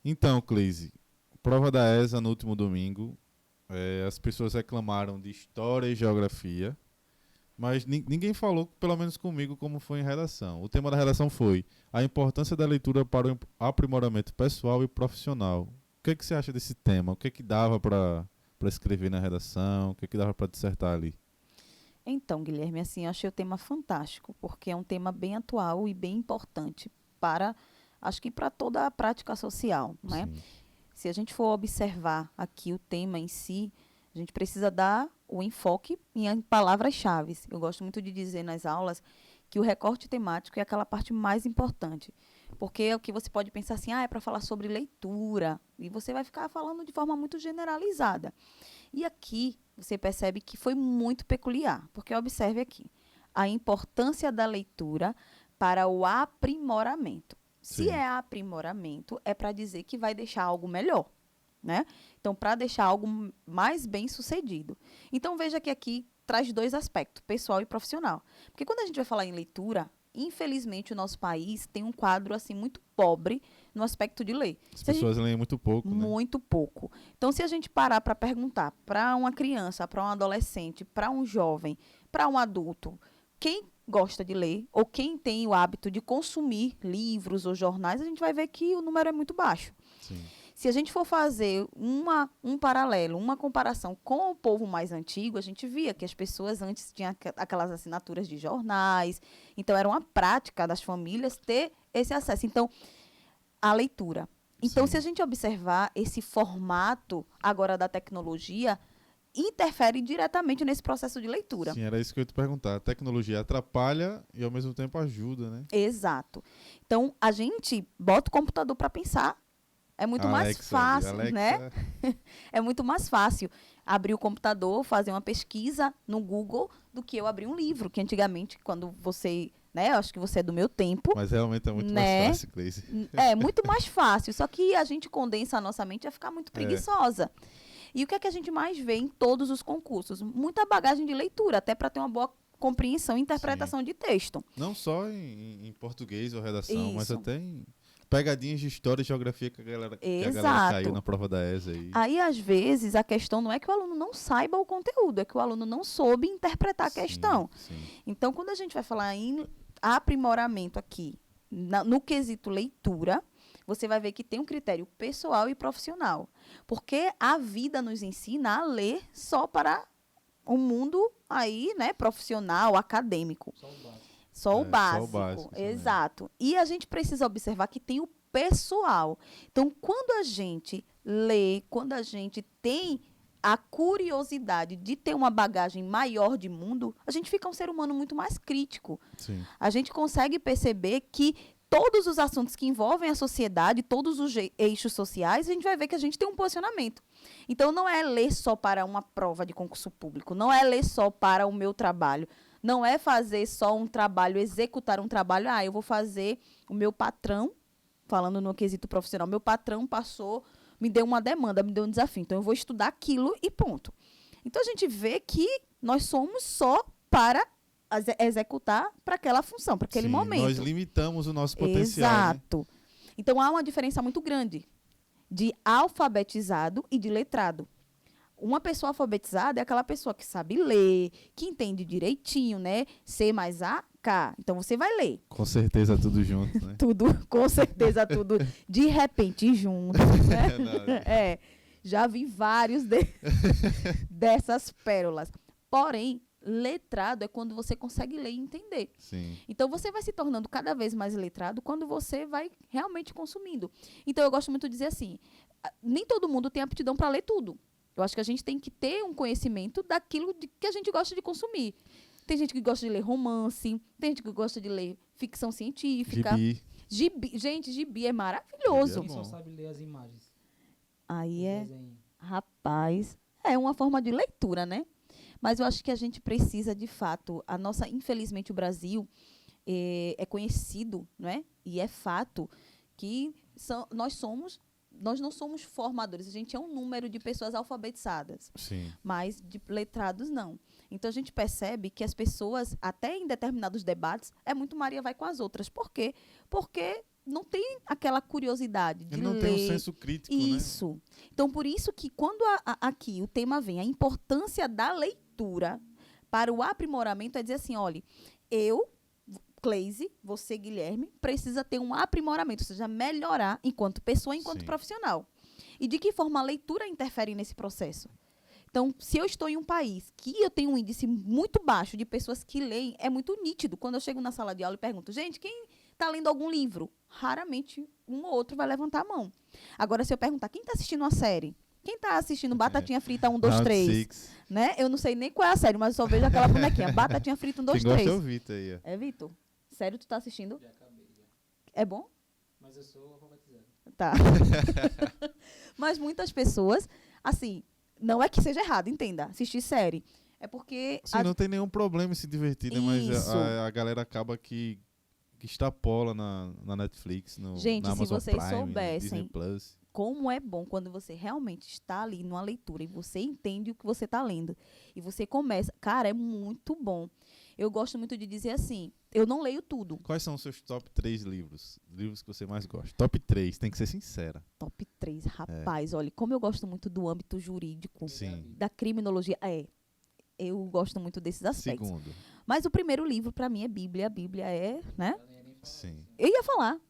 Então, Cleise, prova da ESA no último domingo, as pessoas reclamaram de história e geografia, mas ninguém falou, pelo menos comigo, como foi em redação. O tema da redação foi a importância da leitura para o aprimoramento pessoal e profissional. O que você acha desse tema? O que dava para escrever na redação? O que dava para dissertar ali? Então, Guilherme, assim, eu achei o tema fantástico, porque é um tema bem atual e bem importante para, acho que para toda a prática social, né? Sim, Se a gente for observar aqui o tema em si, a gente precisa dar o enfoque em palavras-chave. Eu gosto muito de dizer nas aulas que o recorte temático é aquela parte mais importante. Porque é o que você pode pensar assim, é para falar sobre leitura, e você vai ficar falando de forma muito generalizada. E aqui você percebe que foi muito peculiar, porque observe aqui a importância da leitura para o aprimoramento. Se sim. é aprimoramento, é para dizer que vai deixar algo melhor, né? Então, para deixar algo mais bem sucedido. Então, veja que aqui traz dois aspectos, pessoal e profissional. Porque quando a gente vai falar em leitura, infelizmente o nosso país tem um quadro assim muito pobre no aspecto de ler. As Se a gente pessoas leem muito pouco, né? muito pouco. Então, se a gente parar para perguntar para uma criança, para um adolescente, para um jovem, para um adulto, quem gosta de ler ou quem tem o hábito de consumir livros ou jornais, a gente vai ver que o número é muito baixo. Sim. Se a gente for fazer um paralelo, uma comparação com o povo mais antigo, a gente via que as pessoas antes tinham aquelas assinaturas de jornais, então era uma prática das famílias ter esse acesso. Então, a leitura. Então, se Sim. a gente observar esse formato agora da tecnologia, interfere diretamente nesse processo de leitura. Sim, era isso que eu ia te perguntar. A tecnologia atrapalha e ao mesmo tempo ajuda, né? Exato. Então, a gente bota o computador para pensar. É muito mais Alexa ali. fácil, né? Alexa. É muito mais fácil abrir o computador, fazer uma pesquisa no Google, do que eu abrir um livro, que antigamente, quando você, né, eu acho que você é do meu tempo, Mas realmente é muito mais né? fácil, Cleise. É muito mais fácil, só que a gente condensa a nossa mente a ficar muito É. preguiçosa. E o que é que a gente mais vê em todos os concursos? Muita bagagem de leitura, até para ter uma boa compreensão e Sim. interpretação de texto. Não só em português ou redação, mas Isso. até em pegadinhas de história e geografia que a galera caiu Exato. na prova da ESA aí. Aí, às vezes, a questão não é que o aluno não saiba o conteúdo, é que o aluno não soube interpretar a Sim, questão. sim. Então, quando a gente vai falar em aprimoramento aqui, no quesito leitura, você vai ver que tem um critério pessoal e profissional. Porque a vida nos ensina a ler só para o mundo aí, né, profissional, acadêmico. Só o básico. Só o Só o básico, básico, isso mesmo. exato. E a gente precisa observar que tem o pessoal. Então, quando a gente lê, quando a gente tem a curiosidade de ter uma bagagem maior de mundo, a gente fica um ser humano muito mais crítico. Sim. A gente consegue perceber que todos os assuntos que envolvem a sociedade, todos os eixos sociais, a gente vai ver que a gente tem um posicionamento. Então, não é ler só para uma prova de concurso público, não é ler só para o meu trabalho, não é fazer só um trabalho, executar um trabalho. Eu vou fazer o meu patrão, falando no quesito profissional, meu patrão passou, me deu uma demanda, me deu um desafio, então eu vou estudar aquilo e ponto. Então, a gente vê que nós somos só para executar para aquela função, para aquele Sim, momento. nós limitamos o nosso potencial, né? Exato. Então, há uma diferença muito grande de alfabetizado e de letrado. Uma pessoa alfabetizada é aquela pessoa que sabe ler, que entende direitinho, né? C mais A, K. Então, você vai ler. Com certeza tudo junto, né? Tudo, com certeza, tudo de repente junto. Né? É, Já vi vários dessas pérolas. Porém, letrado é quando você consegue ler e entender. sim. Então, você vai se tornando cada vez mais letrado quando você vai realmente consumindo. Então, eu gosto muito de dizer assim, nem todo mundo tem aptidão para ler tudo. Eu acho que a gente tem que ter um conhecimento daquilo que a gente gosta de consumir. Tem gente que gosta de ler romance, tem gente que gosta de ler ficção científica. Gibi. Gente, gibi é maravilhoso. Gibi Quem bom. só sabe ler as imagens. Aí os é, desenhos. rapaz, é uma forma de leitura, né? Mas eu acho que a gente precisa, de fato, infelizmente o Brasil é conhecido, não é? E é fato que nós não somos formadores, a gente é um número de pessoas alfabetizadas, Sim. mas de letrados não. Então a gente percebe que as pessoas, até em determinados debates, é muito Maria vai com as outras. Por quê? Porque não tem aquela curiosidade de Ele não ler. tem um senso crítico, Isso. Então, por isso que quando aqui o tema vem, a importância da leitura para o aprimoramento é dizer assim, olha, eu, Cleise, você, Guilherme, precisa ter um aprimoramento, ou seja, melhorar enquanto pessoa, enquanto Sim. profissional. E de que forma a leitura interfere nesse processo? Então, se eu estou em um país que eu tenho um índice muito baixo de pessoas que leem, é muito nítido. Quando eu chego na sala de aula e pergunto, gente, quem está lendo algum livro? Raramente um ou outro vai levantar a mão. Agora, se eu perguntar, quem está assistindo uma série? Quem está assistindo Batatinha Frita 1, 2, Round 3? Six. Né? Eu não sei nem qual é a série, mas eu só vejo aquela bonequinha. Batatinha Frita 1, 2, Quem gosta 3. é o Vitor aí, ó. É, Vitor? Sério, tu tá assistindo? Já acabei, já. É bom? Mas eu sou alfabetizado. Tá. Mas muitas pessoas, assim, não é que seja errado, entenda, assistir série. É porque... Sim, não tem nenhum problema em se divertir, né? Mas Isso. a galera acaba que extrapola na Netflix, Gente, na se Amazon vocês Prime, no soubessem Disney Plus. como é bom quando você realmente está ali numa leitura e você entende o que você está lendo. E você começa... Cara, é muito bom. Eu gosto muito de dizer assim, eu não leio tudo. Quais são os seus top 3 livros? Livros que você mais gosta? Top 3, tem que ser sincera. Top 3, rapaz, olha, como eu gosto muito do âmbito jurídico, Sim. da criminologia, eu gosto muito desses aspectos. Segundo. Mas o primeiro livro, para mim, é Bíblia. A Bíblia é, né? Eu nem ia nem falar Sim. isso. Eu ia falar.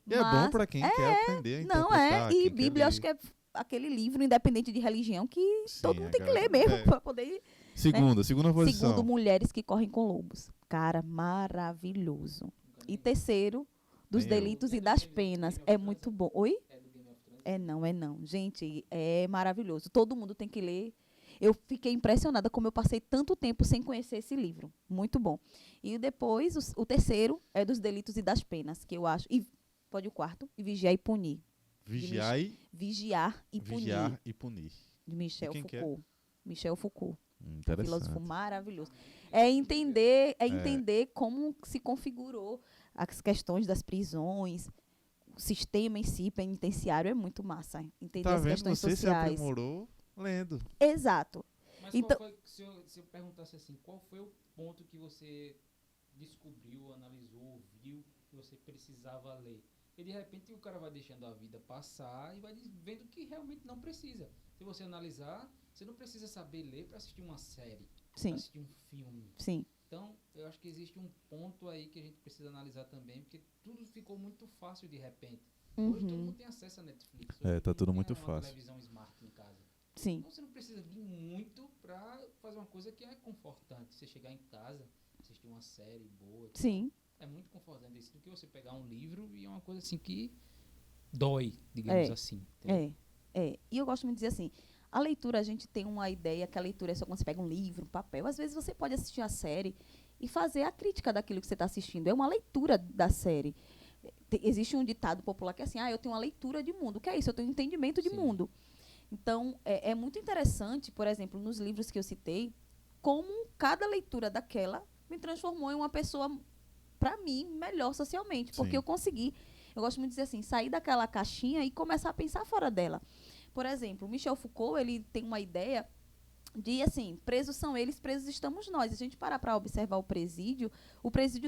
E é bom pra quem quer aprender a Não interpretar. é. E quem quer Bíblia, ler. acho que é aquele livro, independente de religião, que Sim, todo mundo a tem que galera- ler mesmo é. para poder. Segunda posição. Segundo, Mulheres que Correm com Lobos. Cara, maravilhoso. Nunca E nem- terceiro, Dos Nem eu. Delitos É e do das Game of- Penas. Game of É Thrones, muito né? bom. Oi? É do Game of Thrones? É não. Gente, é maravilhoso. Todo mundo tem que ler. Eu fiquei impressionada como eu passei tanto tempo sem conhecer esse livro. Muito bom. E depois, o terceiro é Dos Delitos e das Penas, que eu acho. E pode o quarto? E Vigiar e Punir. Vigiar Vigiar e Punir. vigiar e punir. De Michel De quem que é? Foucault. Michel Foucault. Interessante. Filósofo maravilhoso. É entender como se configurou as questões das prisões, o sistema em si, penitenciário, é muito massa. Entender Tá as vendo? questões Você se sociais. aprimorou lendo. Exato. Mas Então- qual foi, se eu perguntasse assim, qual foi o ponto que você descobriu, analisou, viu que você precisava ler? E de repente o cara vai deixando a vida passar e vai vendo que realmente não precisa. Se você analisar, você não precisa saber ler para assistir uma série, para Sim, assistir um filme. sim. Então, eu acho que existe um ponto aí que a gente precisa analisar também, porque tudo ficou muito fácil de repente. Hoje todo Uhum. mundo tem acesso à Netflix. É, Hoje tá todo tudo mundo muito tem uma fácil. televisão smart em casa. Sim. Então você não precisa de muito pra fazer uma coisa que é confortante. Você chegar em casa, assistir uma série boa. e tal. Sim. É muito confortante isso do que você pegar um livro e é uma coisa assim que dói, digamos É. assim. entendeu? E eu gosto muito de dizer assim, a leitura, a gente tem uma ideia que a leitura é só quando você pega um livro, um papel. Às vezes você pode assistir a série e fazer a crítica daquilo que você está assistindo. É uma leitura da série. Existe um ditado popular que é assim, eu tenho uma leitura de mundo. O que é isso? Eu tenho um entendimento de Sim. mundo. Então, é muito interessante, por exemplo, nos livros que eu citei, como cada leitura daquela me transformou em uma pessoa, para mim, melhor socialmente. Porque Sim. eu consegui, eu gosto muito de dizer assim, sair daquela caixinha e começar a pensar fora dela. Por exemplo, Michel Foucault, ele tem uma ideia de, assim, presos são eles, presos estamos nós. Se a gente parar para observar o presídio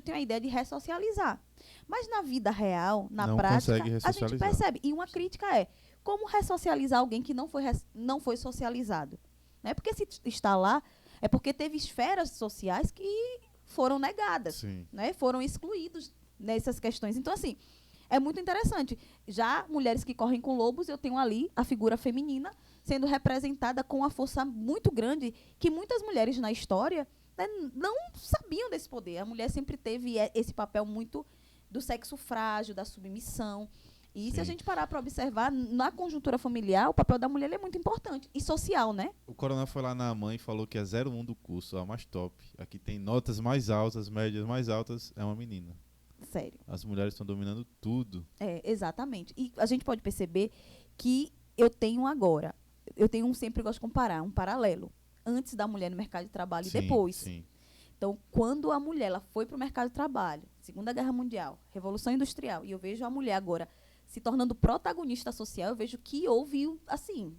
tem a ideia de ressocializar. Mas na vida real, na Não prática, consegue a gente ressocializar. percebe. E uma crítica é, como ressocializar alguém que não foi socializado? Né? Porque se está lá, é porque teve esferas sociais que foram negadas, Sim. né? Foram excluídos nessas questões. Então, assim, é muito interessante. Já Mulheres que Correm com Lobos, eu tenho ali a figura feminina sendo representada com uma força muito grande que muitas mulheres na história, né, não sabiam desse poder. A mulher sempre teve esse papel muito do sexo frágil, da submissão. E se a Sim. gente parar para observar, na conjuntura familiar, o papel da mulher ele é muito importante. E social, né? O coronel foi lá na mãe e falou que é 01 do curso, a mais top. Aqui tem notas mais altas, médias mais altas, é uma menina. Sério. As mulheres estão dominando tudo. Exatamente. E a gente pode perceber que eu sempre gosto de comparar, um paralelo. Antes da mulher no mercado de trabalho Sim, e depois. Sim. Então, quando a mulher ela foi para o mercado de trabalho, Segunda Guerra Mundial, Revolução Industrial, e eu vejo a mulher agora se tornando protagonista social, eu vejo que houve, assim,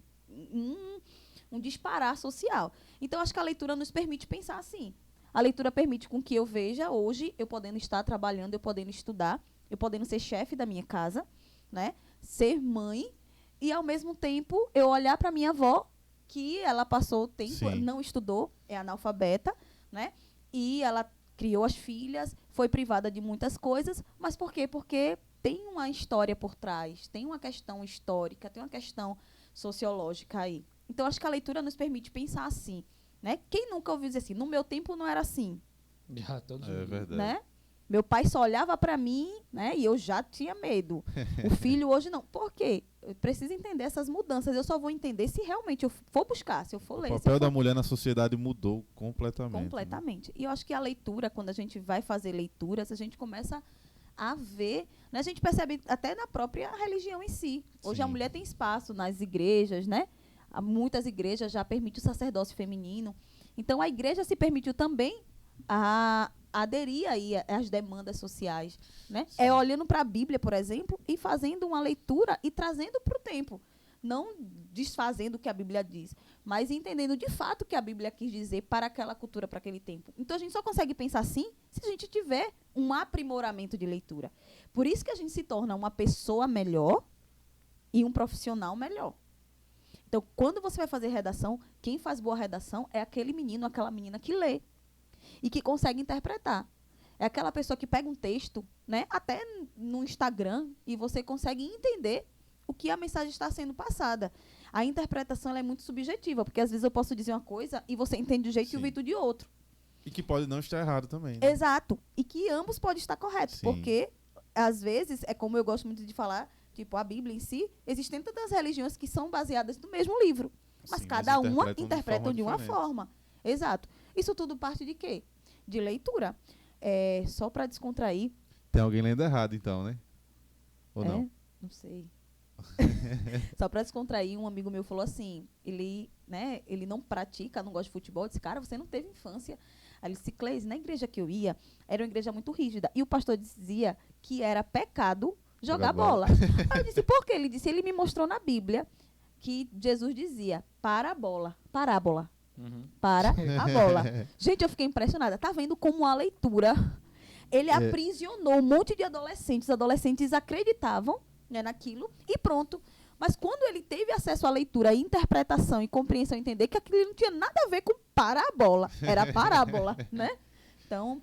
um disparar social. Então, acho que a leitura nos permite pensar assim. A leitura permite com que eu veja hoje, eu podendo estar trabalhando, eu podendo estudar, eu podendo ser chefe da minha casa, né? Ser mãe e, ao mesmo tempo, eu olhar para minha avó, que ela passou o tempo, Sim. não estudou, é analfabeta, né? E ela criou as filhas, foi privada de muitas coisas, mas por quê? Porque tem uma história por trás, tem uma questão histórica, tem uma questão sociológica aí. Então, acho que a leitura nos permite pensar assim, né? Quem nunca ouviu dizer assim, no meu tempo não era assim, Já todos É os dias. verdade. né? Meu pai só olhava para mim, né? E eu já tinha medo. O filho hoje não. Por quê? Eu preciso entender essas mudanças. Eu só vou entender se realmente eu for buscar, se eu for O ler. se eu papel for da mulher na sociedade mudou completamente. né? completamente. E eu acho que a leitura, quando a gente vai fazer leituras, a gente começa a ver, né? A gente percebe até na própria religião em si. Hoje a Sim. mulher tem espaço nas igrejas, né? Muitas igrejas já permitem o sacerdócio feminino. Então a igreja se permitiu também a aderir aí às demandas sociais, né? É olhando para a Bíblia, por exemplo, e fazendo uma leitura e trazendo para o tempo. Não desfazendo o que a Bíblia diz, mas entendendo de fato o que a Bíblia quis dizer para aquela cultura, para aquele tempo. Então a gente só consegue pensar assim se a gente tiver um aprimoramento de leitura. Por isso que a gente se torna uma pessoa melhor e um profissional melhor. Então, quando você vai fazer redação, quem faz boa redação é aquele menino, aquela menina que lê e que consegue interpretar. É aquela pessoa que pega um texto, né, até no Instagram, e você consegue entender o que a mensagem está sendo passada. A interpretação ela é muito subjetiva, porque às vezes eu posso dizer uma coisa e você entende de um jeito e o Sim. Vitor de outro. E que pode não estar errado também. né? Exato. E que ambos podem estar corretos, Sim. porque às vezes, é como eu gosto muito de falar, tipo, a Bíblia em si, existem tantas religiões que são baseadas no mesmo livro, mas Sim, cada uma interpretam interpreta de uma diferente. forma. Exato. Isso tudo parte de quê? De leitura. Só para descontrair. Tem alguém lendo errado, então, né? Ou não? Não sei. Só para descontrair, um amigo meu falou assim, ele não pratica, não gosta de futebol, eu disse, cara, você não teve infância. Aí ele disse, Cleise, na igreja que eu ia, era uma igreja muito rígida, e o pastor dizia que era pecado jogar bola. Aí eu disse, por quê? Ele disse, ele me mostrou na Bíblia que Jesus dizia, parábola, Uhum. para a bola. Gente, eu fiquei impressionada. Tá vendo como a leitura, ele aprisionou um monte de adolescentes. Os adolescentes acreditavam, né, naquilo e pronto. Mas quando ele teve acesso à leitura, interpretação e compreensão, entender que aquilo não tinha nada a ver com parábola, era parábola, né? Então,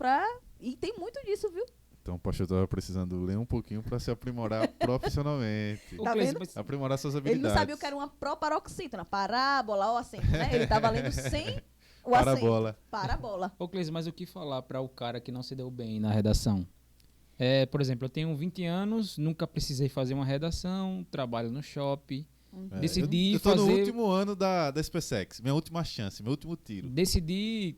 e tem muito disso, viu? Então o pastor estava precisando ler um pouquinho para se aprimorar profissionalmente. Ô, Tá Cleise, vendo? mas Aprimorar suas Ele habilidades. não sabia o que era uma proparoxítona, parábola ou acento, né? Ele estava lendo sem o acento. Parabola. Parabola. Ô, Cleise, mas o que falar para o cara que não se deu bem na redação? Por exemplo, eu tenho 20 anos, nunca precisei fazer uma redação, trabalho no shopping, decidi eu tô no fazer... último ano da SpaceX, minha última chance, meu último tiro.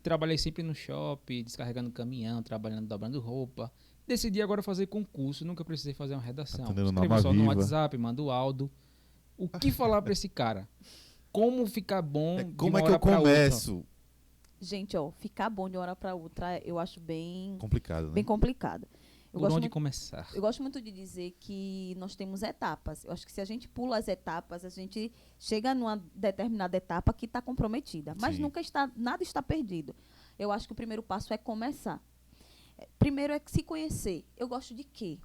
Trabalhei sempre no shopping, descarregando caminhão, trabalhando, dobrando roupa. Decidi agora fazer concurso, nunca precisei fazer uma redação. Atendendo Escrevo Norma só no Viva. WhatsApp, mando áudio. O que falar para esse cara? Como ficar bom de Como uma é que hora eu pra outra? começo? Gente, ó, ficar bom de uma hora para outra, eu acho bem Complicado, né? complicado. Por onde começar? Eu gosto muito de dizer que nós temos etapas. Eu acho que se a gente pula as etapas, a gente chega numa determinada etapa que está comprometida. Mas Sim. nada está perdido. Eu acho que o primeiro passo é começar. Primeiro é se conhecer. Eu gosto de quê?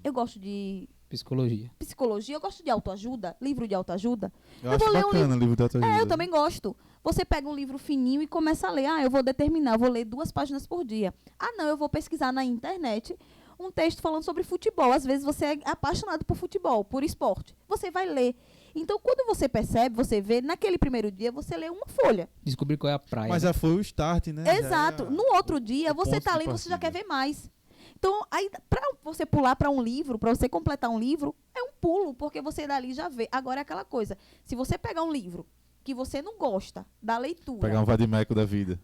Eu gosto de Psicologia. psicologia, eu gosto de autoajuda, livro de autoajuda. Eu eu acho vou ler um bacana o livro da autoajuda. Eu também gosto. Você pega um livro fininho e começa a ler. Eu vou ler 2 páginas por dia. Não, eu vou pesquisar na internet um texto falando sobre futebol. Às vezes você é apaixonado por futebol, por esporte. Você vai ler. Então, quando você percebe, você vê, naquele primeiro dia, você lê uma folha. Descobrir qual é a praia. Mas já foi o start, né? Exato. Já é No outro dia, o você ponto está de lendo, você já quer partida. ver mais. Então, aí, para você pular para um livro, para você completar um livro, é um pulo, porque você dali já vê. Agora é aquela coisa. Se você pegar um livro que você não gosta da leitura, Pegar um vadimeco da vida.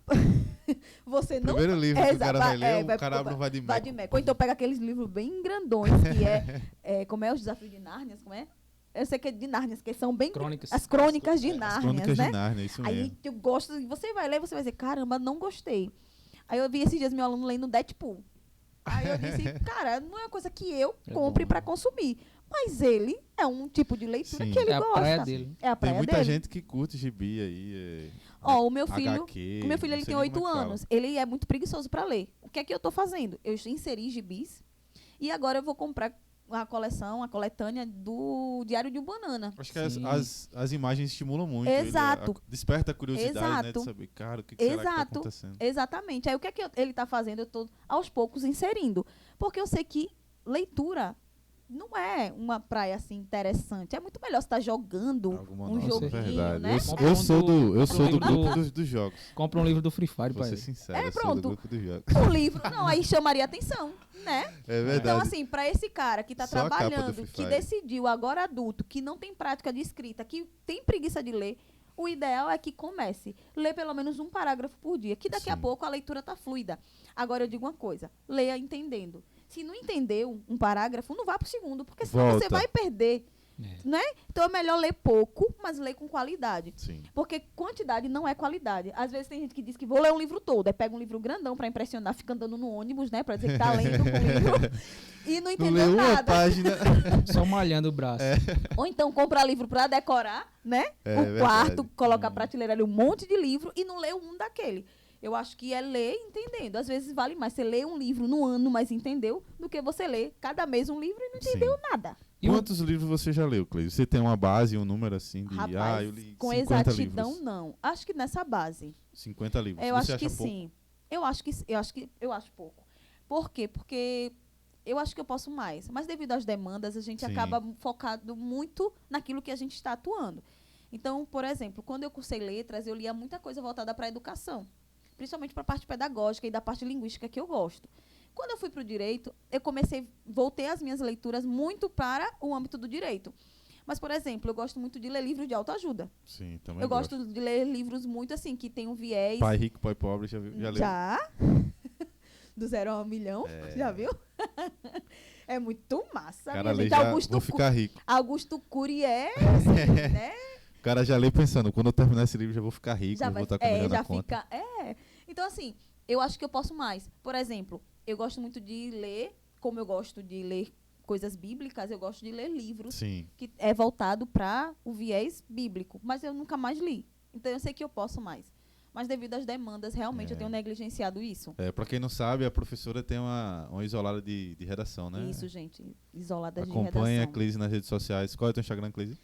você não... Primeiro livro que o cara vai ler, vai o cara abre um vadimeco. Vadimeco. Ou então pega aqueles livros bem grandões, que como é os desafios de Nárnia, como é? Eu sei que é de Nárnia, que são bem... Crônicas. As crônicas de As Nárnia, Crônicas né? de Nárnia, isso Aí mesmo. tu gosta, você vai ler, você vai dizer, caramba, não gostei. Aí eu vi esses dias meu aluno lendo Deadpool. Aí eu disse, cara, não é uma coisa que eu É compre bom, para né? consumir. Mas ele é um tipo de leitura Sim. que ele É a gosta. praia dele. É a Tem praia muita dele. gente que curte gibi aí. O meu filho, HQ, o meu filho não ele sei tem nem como 8 é que fala. anos. Ele é muito preguiçoso para ler. O que é que eu tô fazendo? Eu inseri gibis E agora eu vou comprar a coletânea do Diário de um Banana. Acho que Sim. as imagens estimulam muito. Exato. Desperta a curiosidade, né, de Exato. saber, cara, o que será que tá Exato. acontecendo? Exatamente. Aí o que é que ele está fazendo? Eu estou aos poucos inserindo. Porque eu sei que leitura não é uma praia assim interessante. É muito melhor você estar jogando Alguma um nota, joguinho, verdade. né? Eu sou do Compra um grupo do- dos jogos. Compra um livro do Free Fire Vou pra ser ele. sincero, É, eu sou pronto. do grupo dos jogos. O livro, não, aí chamaria atenção, né? É verdade. Então, assim, para esse cara que está Só a capa do trabalhando, Free que Fire. decidiu agora adulto, que não tem prática de escrita, que tem preguiça de ler, o ideal é que comece. Lê pelo menos um parágrafo por dia, que daqui a Sim. pouco a leitura tá fluida. Agora eu digo uma coisa, leia entendendo. Se não entendeu um parágrafo, não vá pro segundo, porque senão você Volta. vai perder, É. né? Então é melhor ler pouco, mas ler com qualidade. Sim. Porque quantidade não é qualidade. Às vezes tem gente que diz que vou ler um livro todo, aí pega um livro grandão pra impressionar, fica andando no ônibus, né? Pra dizer que tá lendo com o livro e não Não entendeu leu uma nada. página. Só malhando o braço. Ou então compra livro pra decorar, né? É o verdade. quarto, coloca a prateleira ali um monte de livro e não lê um daquele. Eu acho que é ler entendendo. Às vezes vale mais você ler um livro no ano, mas entendeu, do que você ler cada mês um livro e não entendeu Sim. nada. E um- Quantos livros você já leu, Cleide? Você tem uma base, um número assim de... Rapaz, eu li com 50 exatidão livros. não. Acho que nessa base. 50 livros. Eu Você acho que acha pouco? sim. Eu acho pouco. Por quê? Porque eu acho que eu posso mais. Mas devido às demandas, a gente Sim. acaba focado muito naquilo que a gente está atuando. Então, por exemplo, quando eu cursei letras, eu lia muita coisa voltada para a educação. Principalmente para a parte pedagógica e da parte linguística que eu gosto. Quando eu fui para o direito, voltei as minhas leituras muito para o âmbito do direito. Mas, por exemplo, eu gosto muito de ler livros de autoajuda. Sim, também Eu gosto de ler livros muito assim, que tem um viés. Pai Rico, Pai Pobre, já leu? Já? Do 0 a 1 milhão? É. Já viu? É muito massa. Cara, Minha lê gente, já, Augusto, vou ficar rico. Augusto Cury assim, né? O cara já lê pensando, quando eu terminar esse livro já vou ficar rico, Já vou vai, estar com a grana já na conta. fica. Então, assim, eu acho que eu posso mais. Por exemplo, eu gosto muito de ler, como eu gosto de ler coisas bíblicas, eu gosto de ler livros Sim, que é voltado para o viés bíblico. Mas eu nunca mais li. Então, eu sei que eu posso mais. Mas devido às demandas, realmente eu tenho negligenciado isso. pra quem não sabe, a professora tem uma isolada de redação, né? Isso, gente. Isolada de Acompanha a redação. Cleise nas redes sociais. Qual é o teu Instagram, Cleise?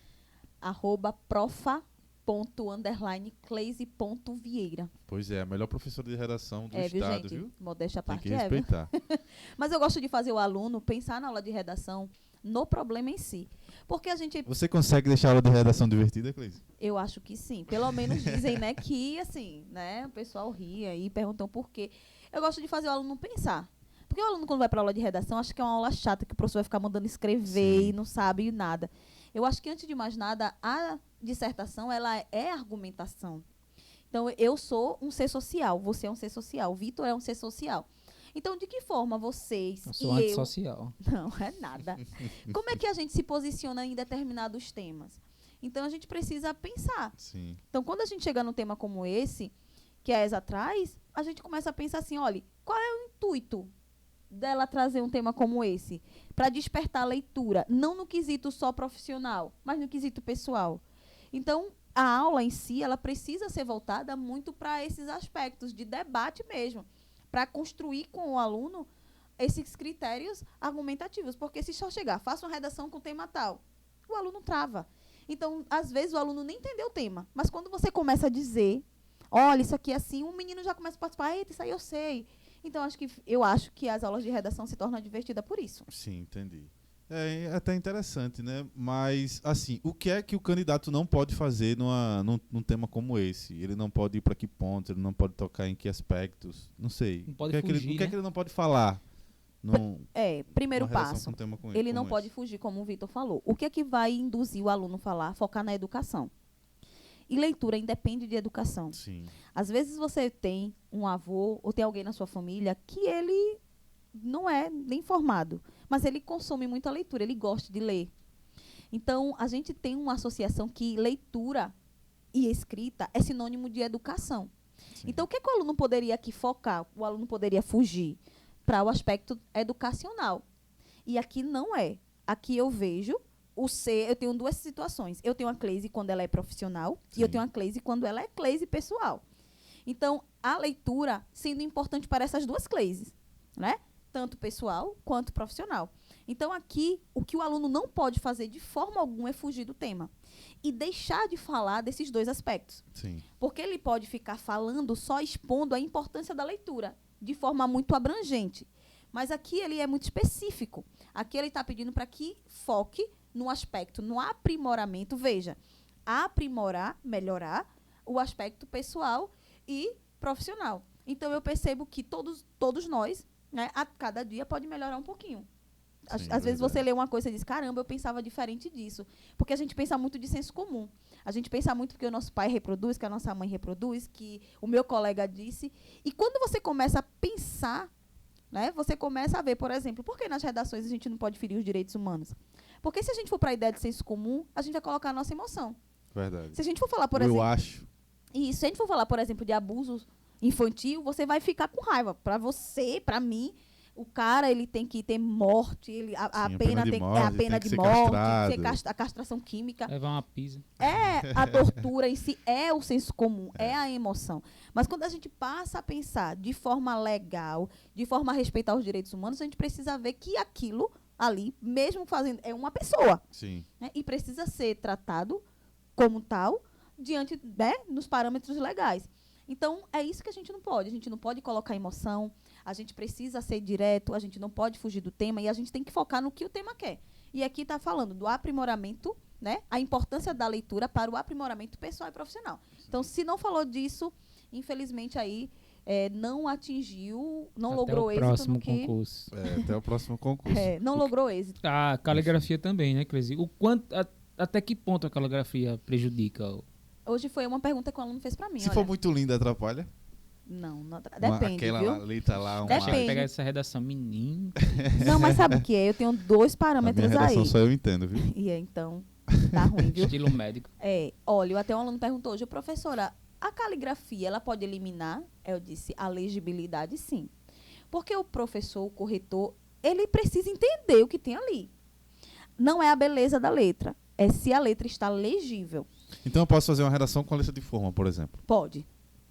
@profa._cleise.vieira. Pois é, a melhor professora de redação do Viu, estado, gente? viu? Modéstia à Tem parte, que viu? respeitar. Mas eu gosto de fazer o aluno pensar na aula de redação no problema em si. Porque a gente, Você consegue deixar a aula de redação divertida, Cleise? eu acho que sim. Pelo menos dizem, né, que assim, né, o pessoal ria e perguntam por quê. Eu gosto de fazer o aluno pensar. Porque o aluno, quando vai para aula de redação, acha que é uma aula chata, que o professor vai ficar mandando escrever Sim. e não sabe nada. Eu acho que, antes de mais nada, a dissertação, ela é argumentação. Então, eu sou um ser social, você é um ser social, o Vitor é um ser social. Então, de que forma vocês Eu sou e eu... antissocial. Não, é nada. Como é que a gente se posiciona em determinados temas? Então, a gente precisa pensar. Sim. Então, quando a gente chega num tema como esse, que é Esa traz, a gente começa a pensar assim, olha, qual é o intuito dela trazer um tema como esse? Para despertar a leitura, não no quesito só profissional, mas no quesito pessoal. Então, a aula em si, ela precisa ser voltada muito para esses aspectos de debate mesmo, para construir com o aluno esses critérios argumentativos. Porque se só chegar, faça uma redação com tema tal, o aluno trava. Então, às vezes, o aluno nem entendeu o tema, mas quando você começa a dizer, olha, isso aqui é assim, um menino já começa a participar, eita, isso aí eu sei. Então, eu acho que as aulas de redação se tornam divertidas por isso. Sim, entendi. É até interessante, né? Mas, assim, o que é que o candidato não pode fazer num tema como esse? Ele não pode ir para que ponto? Ele não pode tocar em que aspectos? Não sei. Não pode o que é que ele, fugir, o que é né? que ele não pode falar? Primeiro Numa redação passo, com um tema como ele não esse? pode fugir, como o Vitor falou. O que é que vai induzir o aluno a falar? Focar na educação. E leitura independe de educação. Sim, Às vezes você tem um avô ou tem alguém na sua família que ele não é nem formado, mas ele consome muita leitura, ele gosta de ler. Então, a gente tem uma associação que leitura e escrita é sinônimo de educação. sim. Então, o que é que o aluno poderia aqui focar? O aluno poderia fugir para o aspecto educacional. E aqui não é. Aqui eu vejo eu tenho duas situações. Eu tenho a Cleise quando ela é profissional e eu Sim. tenho a Cleise quando ela é Cleise pessoal. Então, a leitura sendo importante para essas duas Cleises, né? tanto pessoal quanto profissional. Então, aqui, o que o aluno não pode fazer de forma alguma é fugir do tema e deixar de falar desses dois aspectos. Sim. Porque ele pode ficar falando, só expondo a importância da leitura, de forma muito abrangente. Mas aqui ele é muito específico. Aqui ele está pedindo para que foque no aspecto, no aprimoramento. Veja, aprimorar, melhorar o aspecto pessoal e profissional. Então, eu percebo que todos nós, né, a cada dia pode melhorar um pouquinho. Sim, Às vezes você verdade. lê uma coisa e diz, caramba, eu pensava diferente disso. Porque a gente pensa muito de senso comum. A gente pensa muito porque o nosso pai reproduz, que a nossa mãe reproduz, que o meu colega disse. E quando você começa a pensar, né, você começa a ver, por exemplo, por que nas redações a gente não pode ferir os direitos humanos? Porque se a gente for para a ideia de senso comum, a gente vai colocar a nossa emoção. Verdade. Se a gente for falar, por Eu exemplo... acho. E se a gente for falar, por exemplo, de abuso infantil, você vai ficar com raiva. Para você, para mim, o cara ele tem que ter morte, a Sim, pena tem morte, é a pena tem que de ser morte, castrado. a castração química. Levar uma pizza. É a tortura em si, é o senso comum, é a emoção. Mas quando a gente passa a pensar de forma legal, de forma a respeitar os direitos humanos, a gente precisa ver que aquilo ali, mesmo fazendo, é uma pessoa, Sim. né? E precisa ser tratado como tal, diante, né, nos parâmetros legais. Então, é isso que a gente não pode. A gente não pode colocar emoção, a gente precisa ser direto, a gente não pode fugir do tema e a gente tem que focar no que o tema quer. E aqui está falando do aprimoramento, né, a importância da leitura para o aprimoramento pessoal e profissional. Então, se não falou disso, infelizmente aí não atingiu, não Até logrou o êxito próximo no que... concurso. Até o próximo concurso. não logrou êxito. A caligrafia também, né, Clesi? Até que ponto a caligrafia prejudica? Hoje foi uma pergunta que o aluno fez para mim. Se olha. for muito linda, atrapalha? Não depende, Aquela viu? letra lá, uma... Depende. Pegar essa redação, menino. Não, mas sabe o que é? Eu tenho dois Na minha parâmetros redação aí. só eu entendo, viu? E então, tá ruim, viu? Estilo médico. Olha, até um aluno perguntou hoje, professora, a caligrafia, ela pode eliminar? Eu disse, a legibilidade, sim. Porque o professor, o corretor, ele precisa entender o que tem ali. Não é a beleza da letra, é se a letra está legível. Então eu posso fazer uma redação com a letra de forma, por exemplo. Pode.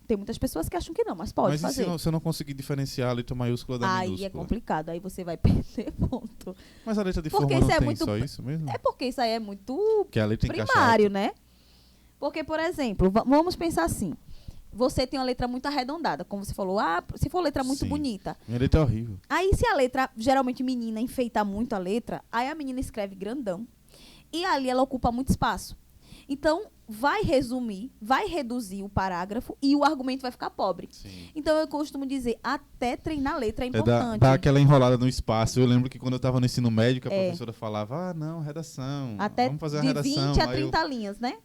Tem muitas pessoas que acham que não, mas pode Mas e fazer. se eu não conseguir diferenciar a letra maiúscula da Aí minúscula? é complicado, aí você vai perder ponto. Mas a letra de Porque forma isso não é tem muito- só isso mesmo? É porque isso aí é muito Que a letra encaixa primário, alta. né? Porque, por exemplo, vamos pensar assim. Você tem uma letra muito arredondada, como você falou. Se for letra muito Sim. bonita. Minha letra é horrível. Aí, se a letra, geralmente menina, enfeita muito a letra, aí a menina escreve grandão. E ali ela ocupa muito espaço. Então, vai resumir, vai reduzir o parágrafo e o argumento vai ficar pobre. Sim. Então, eu costumo dizer, até treinar a letra é É importante. dar aquela enrolada no espaço. Eu lembro que quando eu estava no ensino médio, a É. professora falava, não, redação. Até Vamos fazer uma de redação. 20 a Aí eu, 30 linhas, né?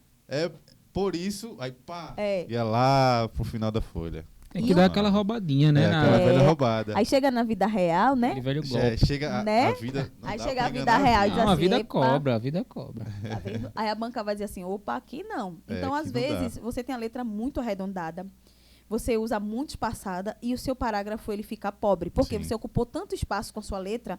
por isso, aí pá, É. ia lá pro final da folha. Tem E que o- dar aquela roubadinha, né? Aquela É. velha roubada. Aí chega na vida real, né? Aquele velho Já golpe. chega Né? a vida... não Aí dá chega pra a vida enganar real e diz Não, a assim, vida "Epa, cobra, a vida cobra. tá vendo?" Aí a banca vai dizer assim, opa, aqui não. É, Então, aqui às não dá. vezes, você tem a letra muito arredondada, você usa muito espaçada e o seu parágrafo ele fica pobre. Porque Sim. você ocupou tanto espaço com a sua letra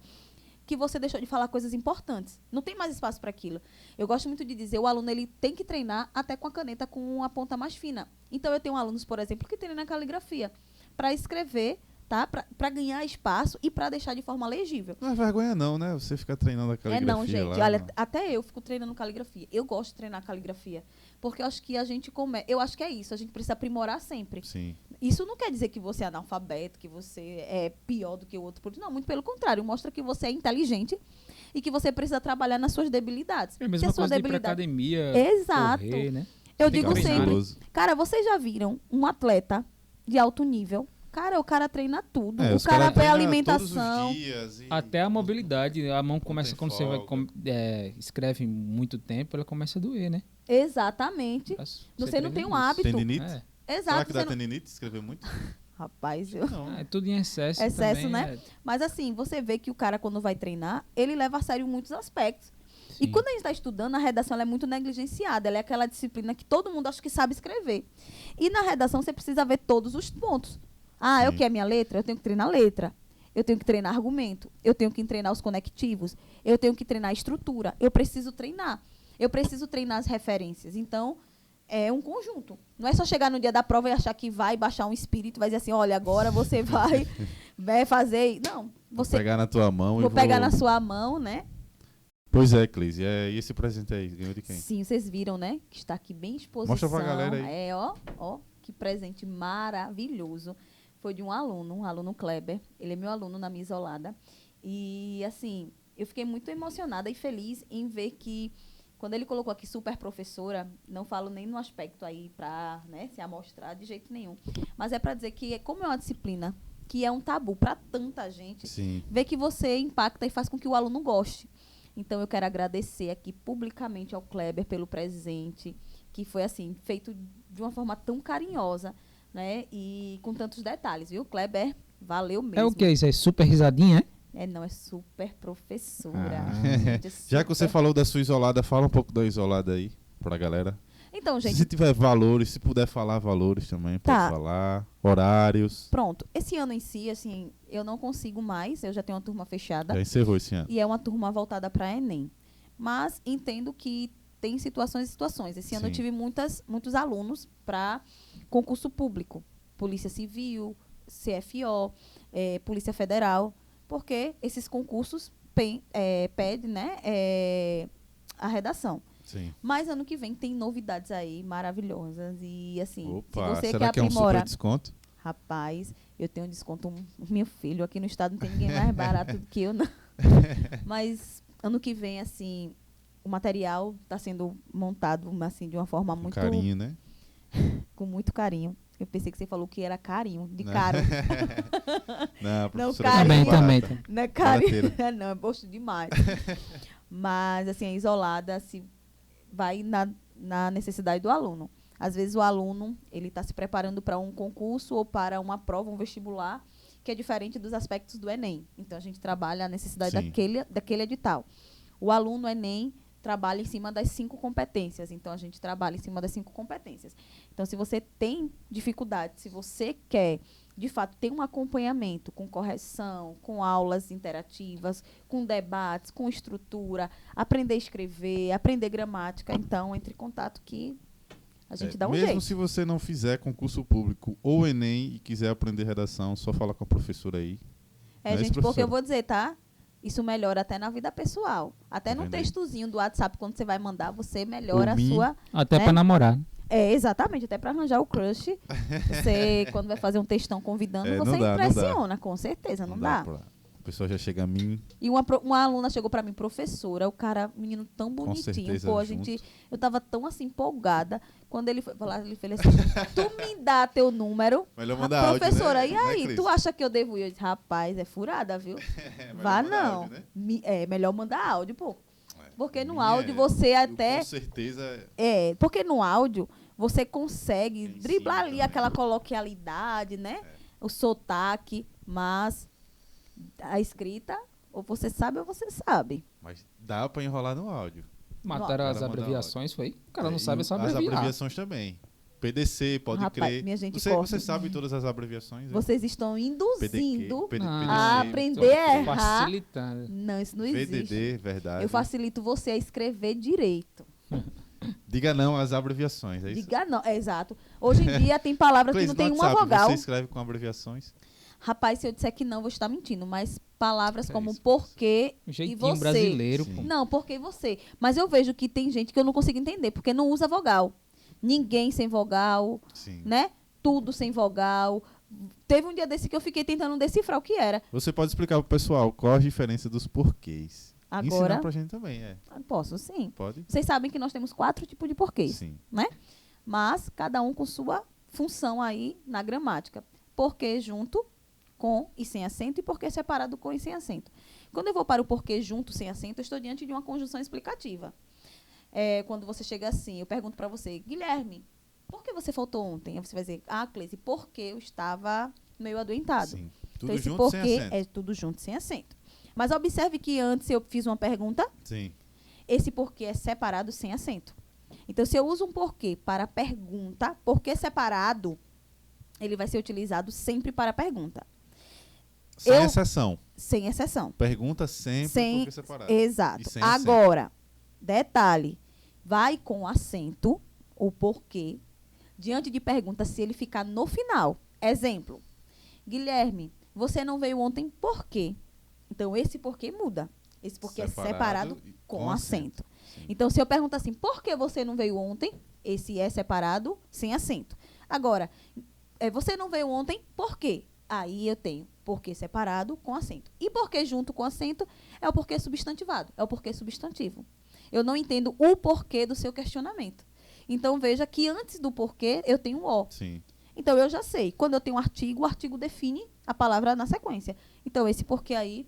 que você deixou de falar coisas importantes. Não tem mais espaço para aquilo. Eu gosto muito de dizer, o aluno ele tem que treinar até com a caneta com a ponta mais fina. Então, eu tenho alunos, por exemplo, que treinam na caligrafia para escrever, tá? Para ganhar espaço e para deixar de forma legível. Não é vergonha não, né? Você ficar treinando a caligrafia Não, gente. lá. Olha, até eu fico treinando caligrafia. Eu gosto de treinar caligrafia. Porque eu acho que a gente eu acho que é isso. A gente precisa aprimorar sempre. Sim. Isso não quer dizer que você é analfabeto, que você é pior do que o outro. Não, muito pelo contrário. Mostra que você é inteligente e que você precisa trabalhar nas suas debilidades. É a Se mesma a sua coisa de ir pra debilidade... academia, Exato. correr, né? Eu Tem que digo treinar. sempre. Perigoso. Cara, vocês já viram um atleta de alto nível? Cara, o cara treina tudo. É, O os cara vê a treinam alimentação. Todos os dias Até a mobilidade, a mão começa, tem quando você vai, folga. escreve muito tempo, ela começa a doer, né? Exatamente. Você não treina tem um isso. hábito. Tendinite? É. Será Exato. que Você dá não... tendinite? Escrever muito? Rapaz, eu... Não. É tudo em excesso. Excesso, também, né? Mas assim, você vê que o cara, quando vai treinar, ele leva a sério muitos aspectos. E Sim. quando a gente está estudando, a redação ela é muito negligenciada. Ela é aquela disciplina que todo mundo acha que sabe escrever. E na redação você precisa ver todos os pontos. Ah, eu Sim. que é minha letra? Eu tenho que treinar letra. Eu tenho que treinar argumento. Eu tenho que treinar os conectivos. Eu tenho que treinar a estrutura. Eu preciso treinar. Eu preciso treinar as referências. Então, é um conjunto. Não é só chegar no dia da prova e achar que vai baixar um espírito, vai dizer assim, olha, agora você vai vai fazer... Não, Vou você... pegar na tua mão Vou pegar na sua mão, né? Pois é, Cleise. E esse presente aí? Ganhou de quem? Sim, vocês viram, né? Que está aqui bem em exposição. Mostra pra galera aí. É, ó, que presente maravilhoso. Foi de um aluno Kleber. Ele é meu aluno na minha isolada. E, assim, eu fiquei muito emocionada e feliz em ver que, quando ele colocou aqui super professora, não falo nem no aspecto aí para, né, se amostrar de jeito nenhum. Mas é para dizer que, como é uma disciplina que é um tabu para tanta gente, Sim. ver que você impacta e faz com que o aluno goste. Então, eu quero agradecer aqui publicamente ao Kleber pelo presente, que foi, assim, feito de uma forma tão carinhosa, né? E com tantos detalhes, viu, Kleber? Valeu mesmo. É o que isso? É super risadinha, é? Não, é super professora. Ah. Gente, é Já que você super- falou da sua isolada, fala um pouco da isolada aí pra galera. Então, Se gente, tiver valores, se puder falar valores também, pode Tá. falar. Horários. pronto. Esse ano em si, assim, eu não consigo mais, eu já tenho uma turma fechada. Já encerrou esse ano. E é uma turma voltada para Enem. Mas entendo que tem situações e situações. Esse ano eu Sim. tive muitos alunos para concurso público. Polícia Civil, CFO, Polícia Federal. Porque esses concursos pedem, né, a redação. Sim. Mas ano que vem tem novidades aí maravilhosas. E assim, Opa, se você será quer que é um aprimora... super desconto? Rapaz, eu tenho um desconto, meu filho, aqui no estado não tem ninguém mais barato do que eu, não. Mas ano que vem, assim, o material está sendo montado, assim, de uma forma Com muito... carinho, né? Com muito carinho. Eu pensei que você falou que era carinho, de Não. caro. Não, a professora carinho. tá Também, barata. Não é carinho, Barateira. não, é gosto demais. Mas, assim, a isolada se vai na necessidade do aluno. Às vezes o aluno ele está se preparando para um concurso ou para uma prova, um vestibular, que é diferente dos aspectos do Enem. Então, a gente trabalha a necessidade Sim. daquele edital. O aluno Enem trabalha em cima das 5 competências. Então, a gente trabalha em cima das 5 competências. Então, se você tem dificuldade, se você quer, de fato, ter um acompanhamento com correção, com aulas interativas, com debates, com estrutura, aprender a escrever, aprender gramática, então, entre em contato que a gente dá um Mesmo jeito. se você não fizer concurso público ou Enem e quiser aprender redação, só fala com a professora aí. Não é isso, Gente, porque professora? eu vou dizer, tá? Isso melhora até na vida pessoal. Até Tá no vendo aí? textozinho do WhatsApp, quando você vai mandar, você melhora a Por mim, sua... Até né? pra namorar. Exatamente, até para arranjar o crush. Você, quando vai fazer um textão convidando, Não você dá, não dá. impressiona, com certeza, não dá. A pessoa já chega a mim. E uma aluna chegou pra mim, professora, o cara, menino tão bonitinho, certeza, pô, junto. eu tava tão assim empolgada, quando ele foi falar, ele fez assim, tu me dá teu número, Melhor mandar áudio, professora, né? e Né, aí, Cris? tu acha que eu devo ir? Eu disse, rapaz, é furada, viu? Melhor Vá mandar não, áudio, né? É melhor mandar áudio, pô, porque no Minha áudio você eu, até, Com certeza. porque no áudio você consegue Ensina driblar ali também. aquela coloquialidade, né, o sotaque, mas a escrita, ou você sabe ou você sabe. Mas dá pra enrolar no áudio. Mataram Cara, as manda abreviações, foi? O cara não E sabe, é só as abreviar. abreviações também. PDC, pode Rapaz, crer. minha gente, Você corta. sabe todas as abreviações? né? Vocês estão induzindo PDQ, a PDC, aprender a Tô errar. facilitando. Não, isso não existe. VDD, verdade. Eu facilito você a escrever direito. Diga não às abreviações, é isso? Diga não, exato. Hoje em dia tem palavras que Cleis, não no tem uma WhatsApp, vogal. Você escreve com abreviações? Rapaz, se eu disser que não, vou estar mentindo. Mas palavras É como isso, porquê Um e jeitinho você. brasileiro, Sim. pô. Não, porque e você. Mas eu vejo que tem gente que eu não consigo entender, porque não usa vogal. Ninguém sem vogal, Sim. né? Tudo sem vogal. Teve um dia desse que eu fiquei tentando decifrar o que era. Você pode explicar pro pessoal qual a diferença dos porquês? Ensinar Agora, pra gente também, posso sim. Pode? Vocês sabem que nós temos 4 tipos de porquês, Sim. mas cada um com sua função aí na gramática. Porquê junto, com e sem acento, e porquê separado com e sem acento. Quando eu vou para o porquê junto, sem acento, eu estou diante de uma conjunção explicativa. Quando você chega assim, eu pergunto para você, Guilherme, por que você faltou ontem? Aí você vai dizer, Cleise, porque eu estava meio adoentado. Sim. Então, Tudo esse junto porquê sem acento. é tudo junto, sem acento. Mas observe que antes eu fiz uma pergunta, Sim. esse porquê é separado sem acento. Então, se eu uso um porquê para pergunta, porquê separado, ele vai ser utilizado sempre para pergunta, Sem Eu- exceção. sem exceção. Pergunta sempre Sem- porque separado. Exato. E sem acento. Agora, detalhe, vai com acento, o porquê, diante de pergunta, se ele ficar no final. Exemplo, Guilherme, Você não veio ontem por quê? Então, esse porquê muda. Esse porquê é separado e com acento. Sim. Então, se eu perguntar assim, por que você não veio ontem? Esse é separado sem acento. Agora, você não veio ontem, por quê? Aí eu tenho porquê separado com acento. E porquê junto com acento é o porquê substantivado, é o porquê substantivo. Eu não entendo o porquê do seu questionamento. Então, veja que antes do porquê, eu tenho o. Sim. Então, eu já sei. Quando eu tenho um artigo, o artigo define a palavra na sequência. Então, esse porquê aí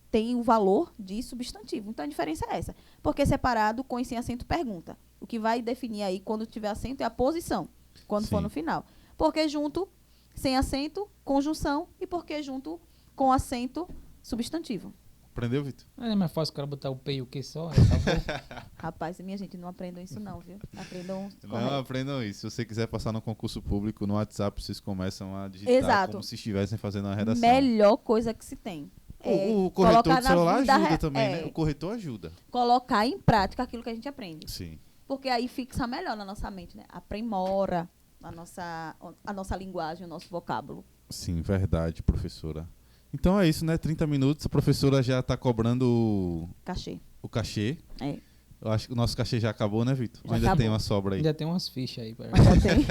tem o valor de substantivo. Então, a diferença é essa. Porquê separado com e sem acento, pergunta. O que vai definir aí, quando tiver acento, é a posição, quando for Sim. no final. Porquê junto, sem acento, conjunção. E porquê junto, com acento, substantivo. Aprendeu, Vitor? É mais fácil o cara botar o P e o Q só. Acabou. Rapaz, minha gente, não aprendam isso não, viu? Aprendam Não correto. aprendam isso. Se você quiser passar no concurso público, no WhatsApp, vocês começam a digitar Exato. como se estivessem fazendo a redação. Melhor coisa que se tem. O corretor colocar do na celular vida ajuda também, né? é. O corretor ajuda. Colocar em prática aquilo que a gente aprende. Sim. Porque aí fixa melhor na nossa mente, né? Aprimora a nossa linguagem, o nosso vocábulo. Sim, verdade, professora. Então é isso, né? 30 minutos, a professora já está cobrando Cachê. o cachê. É. Eu acho que o nosso cachê já acabou, né, Vitor? Ou Já ainda acabou. tem uma sobra aí? Ainda tem umas fichas aí. Mas já tem.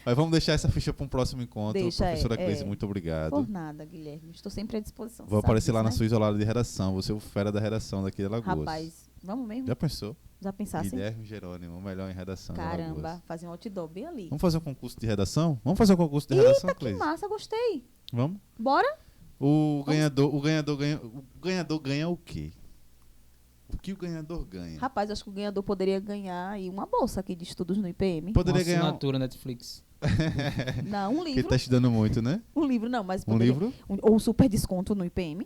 Mas vamos deixar essa ficha para um próximo encontro. Deixa, Professora é. Cleise, muito obrigado. Por nada, Guilherme. Estou sempre à disposição. Vou sabe aparecer lá disso, na né? sua isolada de redação. Você é o fera da redação daqui de Alagoas. Rapaz, vamos mesmo? Já pensou? Já pensasse? Guilherme Jerônimo, o melhor em redação de Caramba, Alagoas. fazer um outdoor bem ali. Vamos fazer um concurso de redação? Vamos fazer um concurso de redação, Eita, que Cleise? massa, gostei. Vamos? Bora? O ganhador ganha o quê? O que o ganhador ganha? Rapaz, acho que o ganhador poderia ganhar aí uma bolsa aqui de estudos no IPM. Poderia Uma ganhar assinatura Netflix. Não, um Porque livro. tá estudando muito, né? Um livro não, mas Um poderia... livro Ou um super desconto no IPM.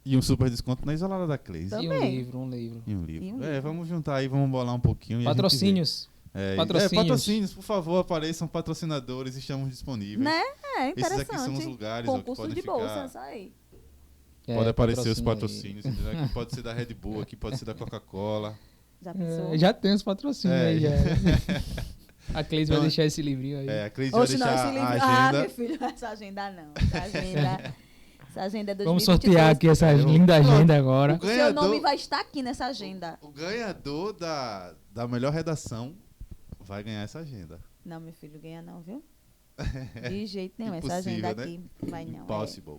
e um super desconto na isolada da Cleise. Também. E um livro, um livro. E um livro. E um É, livro. vamos juntar aí, vamos bolar um pouquinho. E a gente Patrocínios. vê. Patrocínios. Patrocínios, por favor, apareçam patrocinadores, estamos disponíveis. Né? É Esses interessante. aqui são os lugares ó, que Concurso podem de ficar. bolsas, aí. Pode aparecer os patrocínio patrocínios. Entendeu? Aqui pode ser da Red Bull, aqui pode ser da Coca-Cola. Já aí. pensou? Já tem os patrocínios É. aí. Já. A Cleise Então, vai deixar esse livrinho aí. É, a Cleise vai Oxe, não, deixar esse livro... a Ah, agenda. meu filho, essa agenda não. Essa agenda é 2022. Vamos sortear aqui essa Eu- linda Pronto. agenda O agora. Seu ganhador, nome vai estar aqui nessa agenda. o ganhador da melhor redação vai ganhar essa agenda. Não, meu filho, ganha não, viu? De jeito nenhum. Essa Impossível, agenda né? aqui vai não. É. Impossible.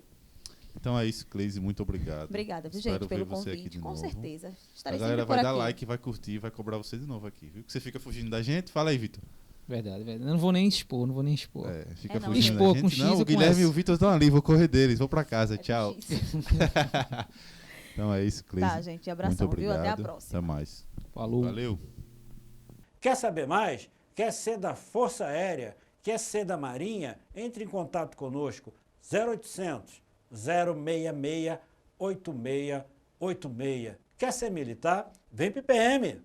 Então é isso, Cleise, muito obrigado. Obrigada, viu, Espero gente, pelo ver você aqui convite. de Com novo. certeza. A Estarei galera sempre por vai dar aqui. like, vai curtir, vai cobrar você de novo aqui, viu? Que você fica fugindo da gente. Fala aí, Vitor. Verdade, verdade. Eu não vou nem expor, não vou nem expor. É, fica É, não. fugindo Expor da com gente. X Não, ou o com Guilherme S? e o Vitor estão ali, vou correr deles, vou pra casa, É com tchau. X. Então é isso, Cleise. Tá, gente. muito Abração, obrigado. viu? Até a próxima. Até mais. Falou. Valeu. Quer saber mais? Quer ser da Força Aérea? Quer ser da Marinha? Entre em contato conosco. 0800 066 8686. Quer ser militar? Vem pro IPM.